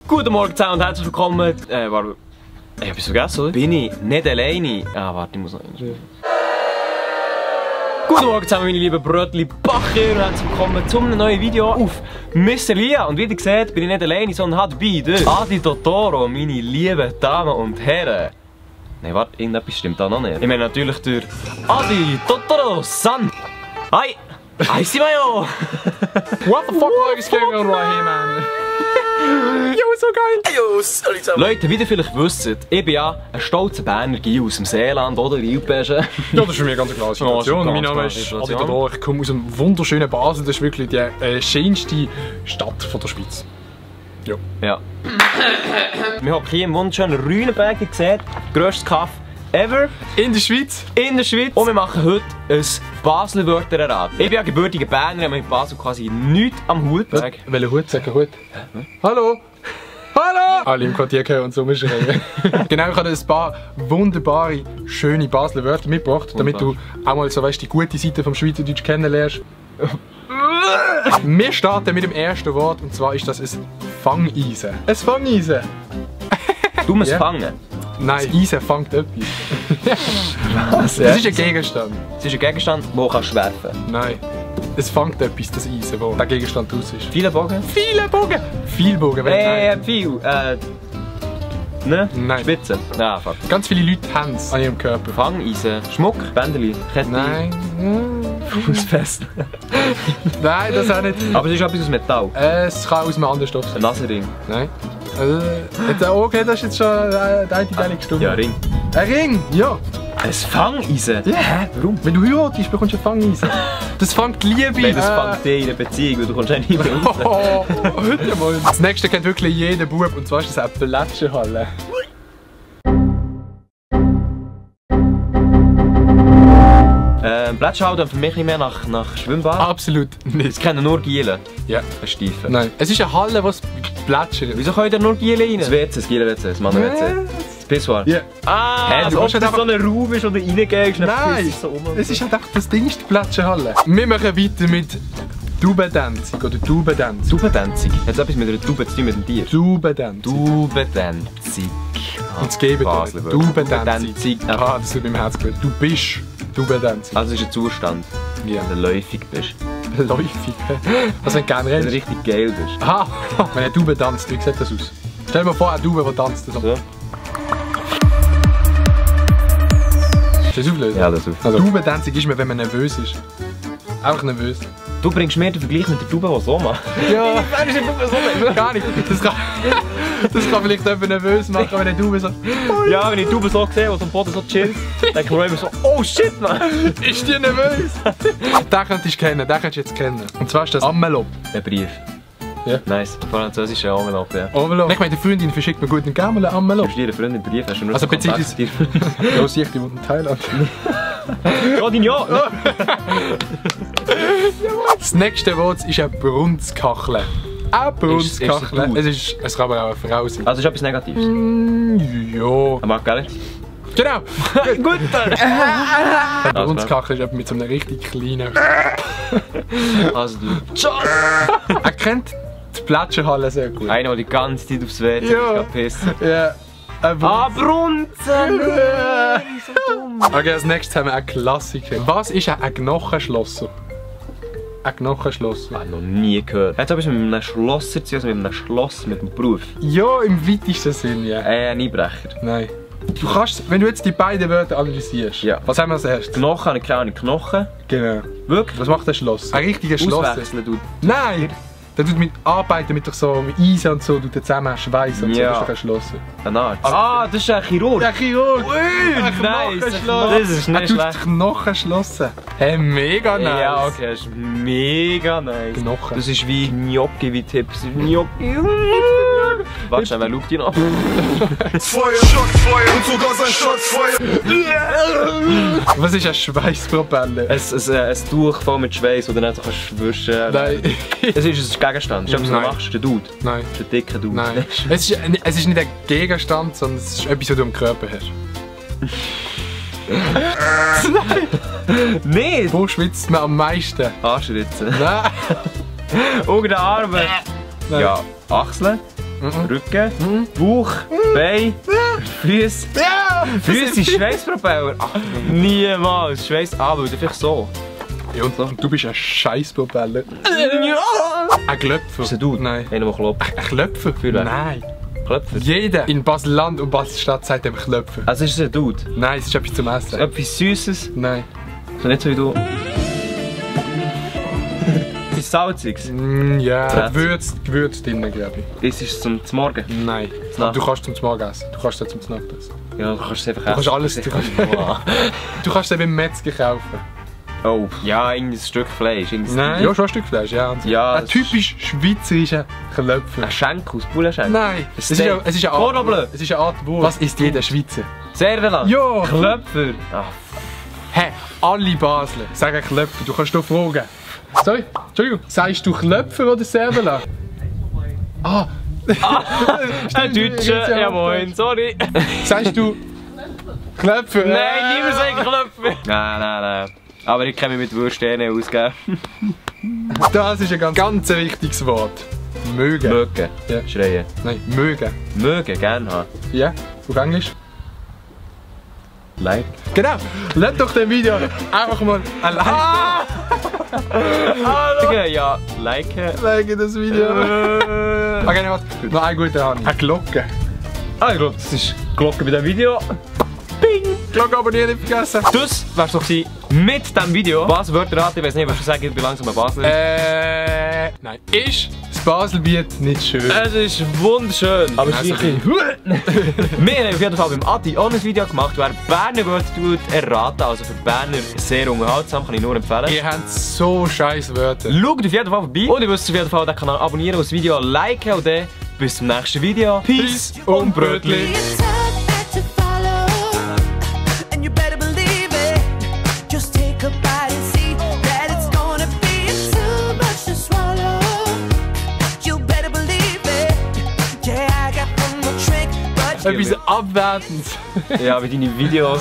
Guten Morgen zusammen und herzlich willkommen. Warte. Ich hab etwas vergessen, oder? Bin ich nicht alleine? Ah, warte, ich muss noch einmal. Guten Morgen zusammen, meine lieben Brötli Bacher und herzlich willkommen zu einem neuen Video auf Mr. Lia. Und wie ihr seht, bin ich nicht alleine, sondern habe dabei den Adi Totoro, meine lieben Damen und Herren. Nein, warte, irgendetwas stimmt da noch nicht. Ich meine natürlich der Adi Totoro-san. Hi! Hi, Simayo! What the fuck is going on right here, man? Jo, so geil! Jo, sorry zusammen. Leute, wie ihr vielleicht wisst, ich bin ja ein stolzer Berner Gil aus dem Seeland oder Wildbäschen. Ja, das ist für mich eine ganz klare Situation. Mein Name ist Adi Totoro, ich komme aus einem wunderschönen Basel. Das ist wirklich die schönste Stadt von der Schweiz. Ja. Ja. Wir haben hier im wunderschönen Rühnenberg gesehen, der grösste Kaff ever. In der Schweiz? In der Schweiz. Und wir machen heute ein Basler Wörterrat. Ich bin ja gebürtiger Berner, aber mit Basel quasi nichts am Hut. Welchen Hut? Sag Hut. Hallo! Hallo! Alle im Quartier gehören und so mitschreiben. Genau, ich habe ein paar wunderbare, schöne Basler Wörter mitgebracht, damit du auch mal so, weißt, die gute Seite vom Schweizerdeutsch kennenlernst. Wir starten mit dem ersten Wort und zwar ist das ein Fangeisen. Ein Fangeisen! Du musst fangen? Nein, Eisen fängt etwas. Was? Das ist ein Gegenstand. Es ist ein Gegenstand, den kannst du werfen. Nein. Es fängt etwas, das Eisen, wo der Gegenstand raus ist. Viele Bogen? Viele Bogen! Viel Bogen, viel. Ne? Nein. Spitze? Ah, fuck. Ganz viele Leute haben es an ihrem Körper. Fangeisen, Schmuck, Bänderli, Kette. Nein. Fußfest. Nein, das auch nicht. Aber es ist etwas aus Metall. Es kann aus einem anderen Stoff sein. Ein Nasenring. Nein. Okay, das ist jetzt schon eine Teile gestimmt. Ja, Ring. Ein Ring, ja. Ein Fangeisen? Ja. Hä? Warum? Wenn du heiratest, bekommst du ein Fangeisen. Das fängt Liebe. Nein, das fängt dir in einer Beziehung, weil du kommst nicht mehr raus. Oh, heute mal. Das nächste kennt wirklich jeder Bub und zwar ist das eine Plätschenhalle. Plätschenhalle dann für mich nicht mehr nach Schwimmbad. Absolut nicht. Es kennen nur Gielen. Ja. Ein Stiefel. Nein. Es ist eine Halle, die plätschert. Wieso können da nur Gielen rein? Das WC, das Gielen-WC, das Mannen-WC. Das Pissoir. Ja. Ah, hey, als ob das so ein Raum ist, wo du reingehst. Nein, es ist halt einfach das Ding, die Plätschenhalle. Wir machen weiter mit Tubentänzig oder Tubentänzig. Tubentänzig? Hat es etwas mit einer Tube zu tun mit dem Tier? Tubentänzig. Tubentänzig. Und das Gegenteil. Tubentänzig. Ah, das tut mir im Herz gut. Du bist Tubentänzig. Also es ist ein Zustand, ja, wenn du läufig bist. Läufig? Also wenn du gerne rennst? Wenn du richtig geil bist. Aha, wenn eine Tube tanzt, wie sieht das aus? Stell dir mal vor, eine Tube, die tanzt. So. Ist das auflösen? Ja, das ist also, Tubentänzig ist man, wenn man nervös ist. Einfach nervös. Du bringst mir den Vergleich mit der Tube, die so macht. Ja, gar nicht. Das kann vielleicht jemand nervös machen, wenn eine Tube so... Ja, wenn ich die Tube so sehe, die am Boden so chillt, denke ich mir immer so, oh shit, man! Ist die nervös? Den könntest du kennen, den könntest du jetzt kennen. Und zwar ist das Envelope. Ein Brief. Ja. Nice. Französische Envelope, ja. Envelope. Ich meine, die Freundin verschickt mir gut und gerne mal eine Envelope. Hast du dir eine Freundin Brief? Hast du nur also beziehungsweise... Ja, sicher, die wohnt in Thailand. Ja, dein Ja! Das nächste Wort ist eine Brunskachel. Eine Brunskachel. Es kann aber auch eine Frau sein. Also ist etwas Negatives? Ja. Aber gell? Genau! Gut dann! Eine Brunskachel ist etwas mit so einem richtig kleinen... Also du... Er kennt die Plätschenhalle sehr gut. Einer, der die ganze Zeit aufs WC pissen. Ja. Ah, Brunzen! Okay, als nächstes haben wir einen Klassiker. Was ist ein Knochenschlosser? Ein Knochenschlosser. Ich habe noch nie gehört. Hat es etwas mit einem Schlosser zu tun, also mit einem Schloss, mit einem Beruf? Ja, im weitesten Sinn, ja. Ein Einbrecher. Nein. Du kannst, wenn du jetzt die beiden Wörter analysierst, ja. Was haben wir als erstes? Knochen, eine kleine Knochen. Genau. Wirklich? Was macht ein Schloss? Ein richtiger Schloss. Auswechseln tut. Nein! Der tut mit Arbeiten mit so Eisen und so, du zusammen Schweiß und so, das ist doch ein Schlosser. Ein Arzt. Ah, das ist ein Chirurg. Der Chirurg! Nice! Das ist nicht schlecht. Er tut Knochen schlossen. Hey, mega nice! Ja, okay, das ist mega nice. Knochen. Das ist wie Gnocchi, wie Tipps. Gnocchi. Warte schnell, wer schaut die noch? Feuer, Schottfeuer und sogar sein Schottfeuer. Was ist eine Schweißpropelle? Ein Tuch voll mit Schweiß, das du nicht so wischen kannst. Nein. Es ist ein Gegenstand. Ist etwas, was du machst? Der Dude? Nein. Der dicke Dude? Nein. Es ist nicht ein Gegenstand, sondern es ist etwas, was du am Körper hast. Nein! Nicht! Wo schwitzt man am meisten? Arschritzen. Nein! Unter den Armen. Nein. Ja, Achseln. Rücken, Bauch, Bein, Füße. Ja! Füße sind Schweißpropeller. Ach, niemals. Schweiß. Ah, weil du vielleicht so. Ja, und du bist ein Scheisspropeller. Ein Klöpfer. Ist ein Dude? Nein. Einer, der klopft. Ein Klöpfer? Vielleicht. Nein. Klöpfer. Jeder in Basel-Land und Basel-Stadt sagt dem Klöpfer. Also ist es ein Dude? Nein, es ist etwas zum Essen. Etwas Süßes. Nein. So nicht so wie du. Etwas Salziges. Ja, Gewürz drin, glaube ich. Ist es zum Morgen? Nein. Nacht. Du kannst es zum Morgen essen. Du kannst es zum Nacht essen. Ja, du kannst es einfach Du kannst alles. Wow. Du kannst es beim Metzger kaufen. Oh, ja, irgendein Stück Fleisch. Nein. Ja, schon ein Stück Fleisch, ja. Ja, ein typisch schweizerischer Klöpfer. Ein Schenkel, ein Bullenschenkel. Nein, es ist eine Art. Kordobel. Es ist eine Art Wurst. Was isst jeder Schweizer? Servelan. Ja. Klöpfer. Ach, Hä? Alle Basler sagen Klöpfer. Du kannst doch fragen. Sorry, Entschuldigung. Sagst du Klöpfer oder Servelan? Ah. ein Deutscher. Ja, moin, sorry. Sagst du Klöpfer? Nein, niemand sagt Klöpfer. Nein. Aber ich kenne mich mit Würstchen aus, gell? Das ist ein ganz wichtiges Wort. Mögen. Mögen. Ja. Schreien. Nein, mögen. Mögen, gerne haben. Ja, auf Englisch? Like. Genau. Lass doch dem Video einfach mal ein Like. Digga, ja, liken. Like das Video. Okay, warte. Noch eine gute Hand. Eine Glocke. Ah, ich glaube, das ist die Glocke bei diesem Video. Bing! Glocke abonnieren nicht vergessen. Das wär's doch gewesen mit diesem Video. Was Wörter raten? Ich weiß nicht, was ich sagen, ich bin langsam ein Basler. Nein. Ist das Baselbiet nicht schön? Es ist wunderschön. Aber es ist Also, Wir haben auf jeden Fall beim Adi auch ein Video gemacht, wer Berner Wörter erraten. Also für Berner sehr unterhaltsam, kann ich nur empfehlen. Ihr habt so scheiß Wörter. Schaut auf jeden Fall vorbei. Und ihr müsst auf jeden Fall den Kanal abonnieren, das Video liken und dann bis zum nächsten Video. Peace und Brötli. Etwas Abwertendes. Ja, mit deinen Videos.